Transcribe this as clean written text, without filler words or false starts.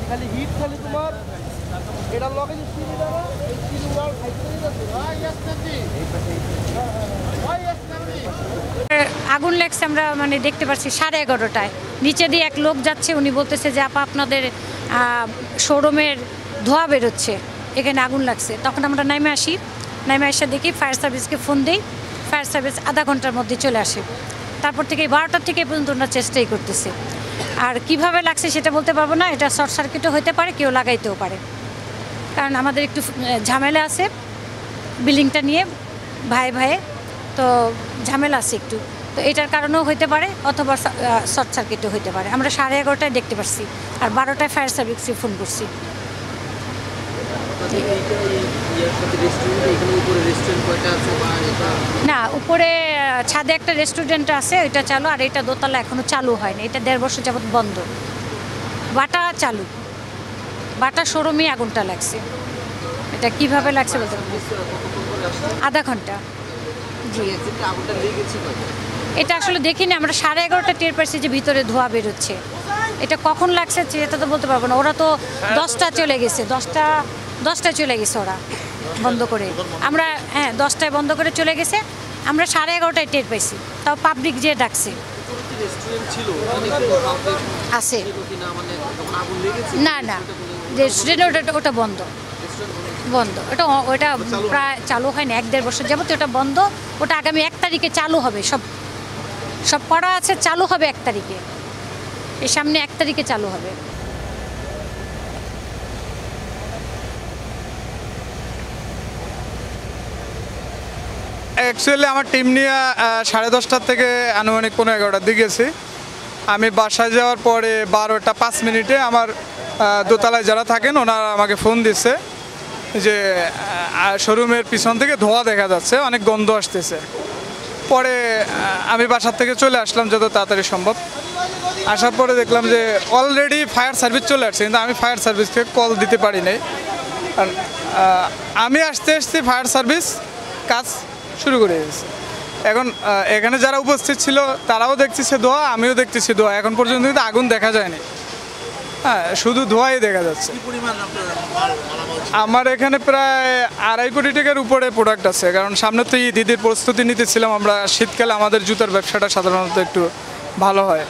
খালি হিট খালি তোমার এটার লগে যে সিঁড়ি দেওয়া এই সিঁড়ি উড়াল আগুন লাগছে আমরা মানে দেখতে পাচ্ছি 11:30টায় নিচে দিয়ে এক লোক যাচ্ছে উনি বলতেছে যে আপা আপনাদের শোরুমের ধোঁয়া বেরোচ্ছে এখানে আগুন লাগছে তখন আমরা নেমে এসে দেখি ফায়ার সার্ভিসকে ফোন দিই ফায়ার সার্ভিস আধা ঘন্টার মধ্যে চলে আসে তারপর থেকে 12টার থেকে পর্যন্ত ওরা চেষ্টাই করতেছে আর কিভাবে লাগছে সেটা বলতে পারবো না এটা শর্ট সার্কিটও হতে পারে কেউ লাগাইতেও পারে কারণ আমাদের একটু ঝামেলা আছে বিল্ডিংটা নিয়ে ভাই তো ঝামেলা আছে একটু তো এটার কারণেও হতে পারে অথবা শর্ট সার্কিটও হতে পারে আমরা 11:30টায় দেখতে পাচ্ছি আর 12টায় ফায়ার সার্ভিসকে ফোন করছি না উপরে ছাদে একটা রেস্টুরেন্ট আছে ওইটা চালু আর এটা দোতলা এখনো চালু হয়নি এটা 1.5 বছর যাবত বন্ধ বাটা চালু বাটা শোরুমে আগুনটা লাগছে এটা কিভাবে লাগছে বলতে আধা ঘন্টা জি এটা আসলে দেখিনি আমরা 11:30টা টের পাইছি যে ভিতরে ধোঁয়া বেরোচ্ছে এটা কখন লাগছে এটা তো বলতে পারবো না ওরা তো 10টা চলে গেছে 10টায় চলে গেছে ওরা বন্ধ করে আমরা 10টায় বন্ধ করে চলে গেছে আমরা 11:30টায় টের পাইছি তাও পাবলিক যে ডাকছে আছে না রেস্টুরেন্ট ওটা বন্ধ ওটা প্রায় চালু হয়নি 1-1.5 বছর যাবত ওটা বন্ধ ওটা আগামী 1 তারিখে চালু হবে সব করা আছে চালু হবে 1 তারিখে এর সামনে 1 তারিখে চালু হবে অ্যাকচুয়ালি আমার টিম নিয়ে 10:30টার থেকে আনুমানিক 11:30টার দিকে গেছি আমি বাসায় যাওয়ার পরে 12টা 5 মিনিটে আমার দোতলায় যারা থাকেন ওনারা আমাকে ফোন দিচ্ছে যে শোরুমের পিছন থেকে ধোঁয়া দেখা যাচ্ছে অনেক গন্ধ আসতেছে পরে আমি বাসার থেকে চলে আসলাম যত তাড়াতাড়ি সম্ভব আসার পরে দেখলাম যে অলরেডি ফায়ার সার্ভিস চলে আসছে কিন্তু আমি ফায়ার সার্ভিসকে কল দিতে পারি নাই আর আমি আসতে ফায়ার সার্ভিস কাজ শুরু করে দিয়েছে এখন এখানে যারা উপস্থিত ছিল তারাও দেখতেছে ধোঁয়া আমিও দেখতেছি ধোঁয়া এখন পর্যন্ত কিন্তু আগুন দেখা যায়নি হ্যাঁ শুধু ধোঁয়াই দেখা যাচ্ছে আমার এখানে প্রায় 2.5 কোটি টাকার উপরে প্রোডাক্ট আছে কারণ সামনে তো ঈদের প্রস্তুতি নিতেছিলাম আমরা শীতকালে আমাদের জুতার ব্যবসাটা সাধারণত একটু ভালো হয়